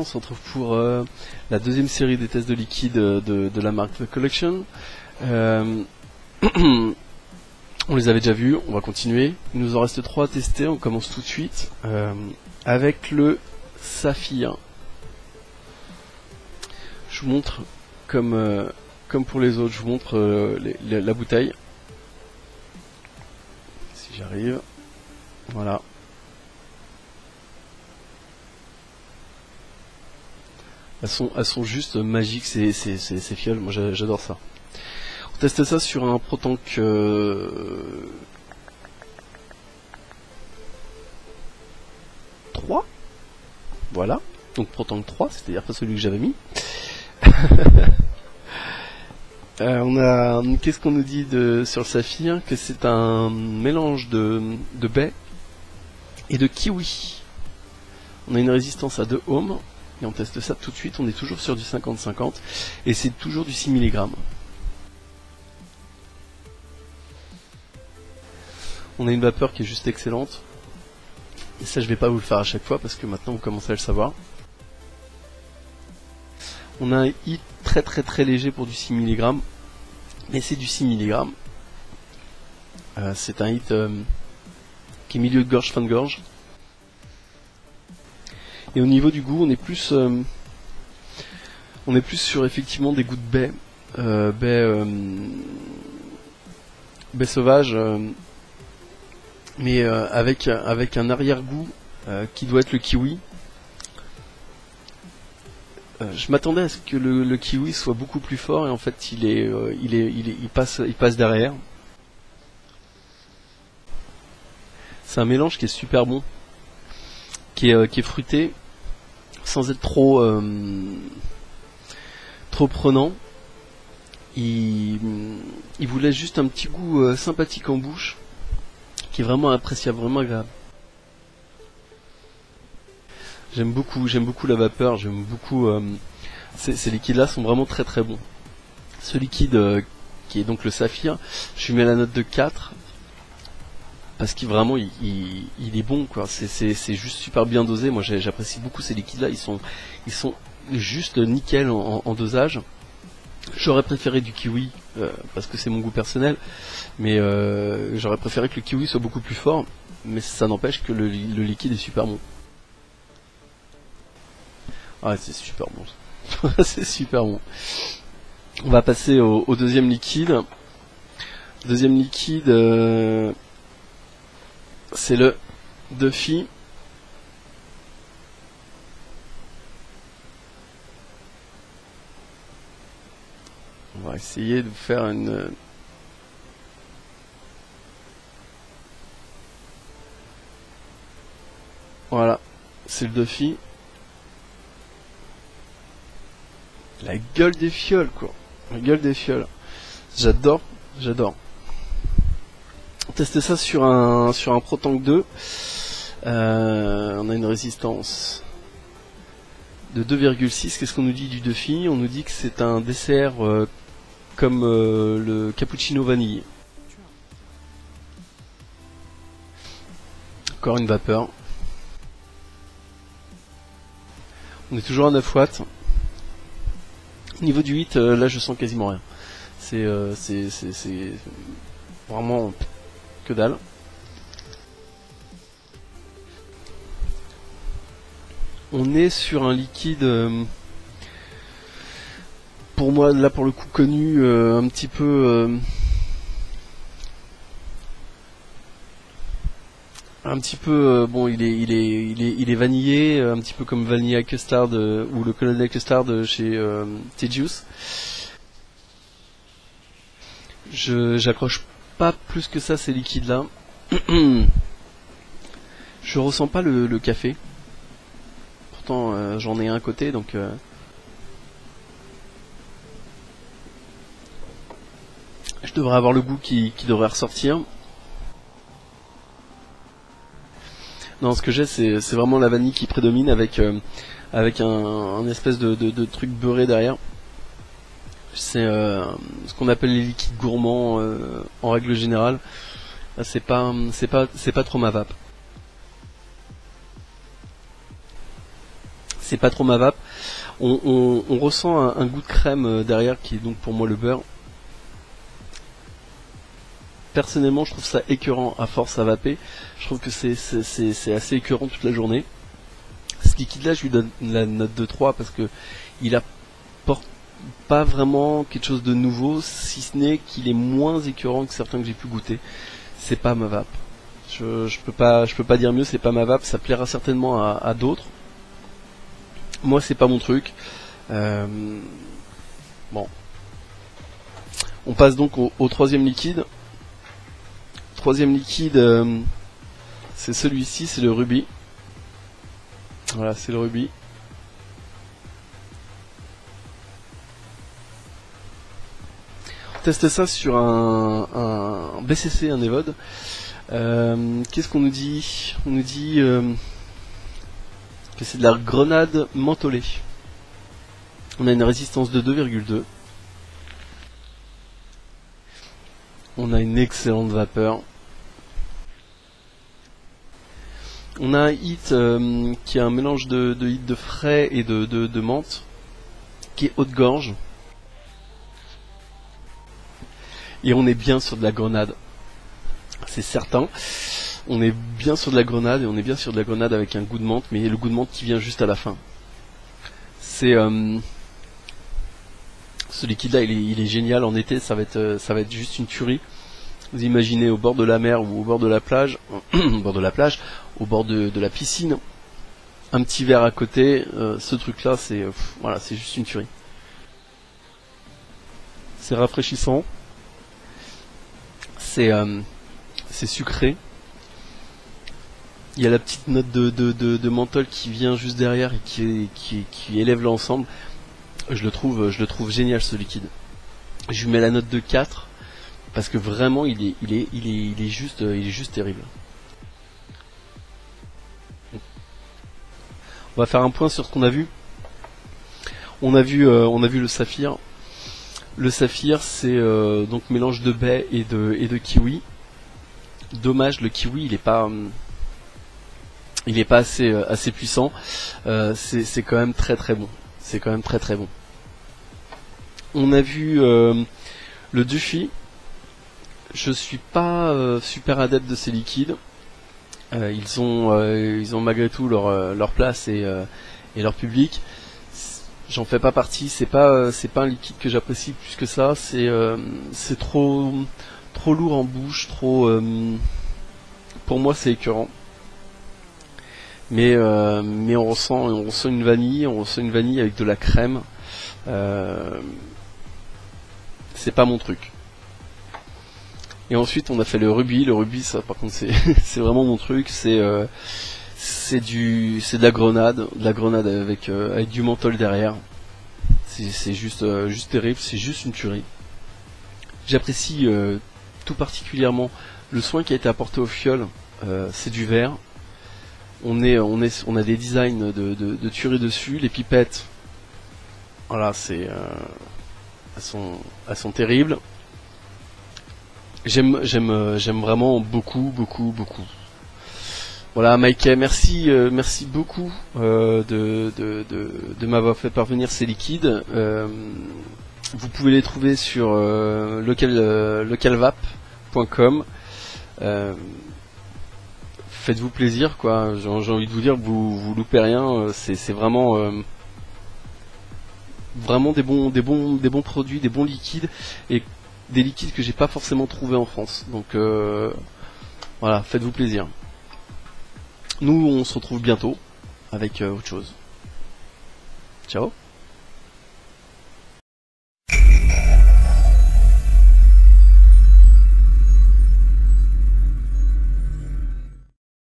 on se retrouve pour la deuxième série des tests de liquide de la marque The Collection. On les avait déjà vus, on va continuer. Il nous en reste 3 à tester, on commence tout de suite avec le Saphir. Je vous montre comme pour les autres, je vous montre la bouteille. Si j'arrive, voilà. Elles sont juste magiques ces fioles, moi j'adore ça. On teste ça sur un ProTank 3. Voilà, donc ProTank 3, c'est-à-dire pas celui que j'avais mis. Qu'est-ce qu'on nous dit sur le Saphir? Que c'est un mélange de baie et de kiwi. On a une résistance à 2 ohms. Et on teste ça tout de suite, on est toujours sur du 50-50 et c'est toujours du 6 mg. On a une vapeur qui est juste excellente. Et ça je vais pas vous le faire à chaque fois parce que maintenant vous commencez à le savoir. On a un hit très léger pour du 6 mg. Mais c'est du 6 mg. C'est un hit qui est milieu de gorge, fin de gorge. Et au niveau du goût, on est plus sur effectivement des goûts de baie sauvage, mais avec un arrière-goût qui doit être le kiwi. Je m'attendais à ce que le kiwi soit beaucoup plus fort et en fait il passe derrière. C'est un mélange qui est super bon, qui est fruité, sans être trop prenant. Il vous laisse juste un petit goût sympathique en bouche, qui est vraiment appréciable, vraiment agréable. J'aime beaucoup la vapeur, j'aime beaucoup. Ces liquides-là sont vraiment très bons. Ce liquide qui est donc le Saphir, je lui mets la note de 4. Parce qu'il vraiment il est bon quoi, c'est juste super bien dosé. Moi j'apprécie beaucoup ces liquides là, ils sont juste nickel en dosage. J'aurais préféré du kiwi parce que c'est mon goût personnel, mais j'aurais préféré que le kiwi soit beaucoup plus fort, mais ça n'empêche que le liquide est super bon. Ah c'est super bon. C'est super bon. On va passer au deuxième liquide. Deuxième liquide c'est le Duffy. On va essayer de faire une... Voilà, c'est le Duffy. La gueule des fioles quoi. La gueule des fioles. J'adore. On testait ça sur un ProTank 2. On a une résistance de 2,6. Qu'est-ce qu'on nous dit du Duffy? On nous dit que c'est un dessert comme le cappuccino vanille. Encore une vapeur. On est toujours à 9 watts. Au niveau du 8, là je sens quasiment rien. C'est vraiment que dalle. On est sur un liquide pour moi là pour le coup connu un petit peu bon il est vanillé un petit peu comme Vanilla Custard ou le Colonel Custard chez T-Juice. J'accroche pas plus que ça ces liquides là. Je ressens pas le café. Pourtant j'en ai un à côté donc je devrais avoir le goût qui devrait ressortir. Non, ce que j'ai c'est vraiment la vanille qui prédomine avec un espèce de truc beurré derrière. C'est ce qu'on appelle les liquides gourmands en règle générale. C'est pas trop ma vape. C'est pas trop ma vape. On ressent un goût de crème derrière qui est donc pour moi le beurre. Personnellement, je trouve ça écœurant à force à vaper. Je trouve que c'est assez écœurant toute la journée. Ce liquide là, je lui donne la note de 3 parce que il apporte pas vraiment quelque chose de nouveau, si ce n'est qu'il est moins écœurant que certains que j'ai pu goûter. C'est pas ma vape. Je peux pas dire mieux, c'est pas ma vape, ça plaira certainement à d'autres. Moi c'est pas mon truc. Bon. On passe donc au troisième liquide. Troisième liquide, c'est celui-ci, c'est le rubis. Voilà, c'est le rubis. On teste ça sur un BCC, un Evode. Qu'est-ce qu'on nous dit? On nous dit que c'est de la grenade mentholée. On a une résistance de 2,2. On a une excellente vapeur. On a un hit qui est un mélange de hit de frais et de menthe, qui est haut de gorge. Et on est bien sur de la grenade. C'est certain. On est bien sur de la grenade et on est bien sur de la grenade avec un goût de menthe, mais le goût de menthe qui vient juste à la fin. C'est ce liquide là, il est génial en été, ça va être juste une tuerie. Vous imaginez au bord de la mer ou au bord de la plage, au bord de la plage, au bord de la piscine, un petit verre à côté, ce truc là voilà, c'est juste une tuerie. C'est rafraîchissant, c'est sucré. Il y a la petite note de menthol qui vient juste derrière et qui élève l'ensemble. Je le trouve génial ce liquide. Je lui mets la note de 4 parce que vraiment il est juste terrible. On va faire un point sur ce qu'on a vu. On a vu le saphir. Le saphir c'est donc mélange de baie et de kiwi. Dommage, le kiwi il est pas assez puissant. C'est quand même très bon. C'est quand même très bon. On a vu le Duffy. Je suis pas super adepte de ces liquides. Ils ont malgré tout leur place et leur public. J'en fais pas partie. C'est pas un liquide que j'apprécie plus que ça. C'est trop lourd en bouche. Pour moi, c'est écœurant. Mais on ressent une vanille, avec de la crème. C'est pas mon truc. Et ensuite on a fait le rubis. Le rubis, ça par contre c'est vraiment mon truc. C'est de la grenade, avec du menthol derrière. C'est juste terrible. C'est juste une tuerie. J'apprécie tout particulièrement le soin qui a été apporté au fiole. C'est du verre. On a des designs de tuerie dessus. Les pipettes, voilà, elles sont terribles. J'aime vraiment beaucoup. Voilà, Mikey, merci beaucoup de m'avoir fait parvenir ces liquides. Vous pouvez les trouver sur localvape.com. Faites-vous plaisir, quoi. J'ai envie de vous dire, vous loupez rien. C'est vraiment des bons produits, des bons liquides et des liquides que j'ai pas forcément trouvé en France. Donc voilà, faites-vous plaisir. Nous, on se retrouve bientôt avec autre chose. Ciao.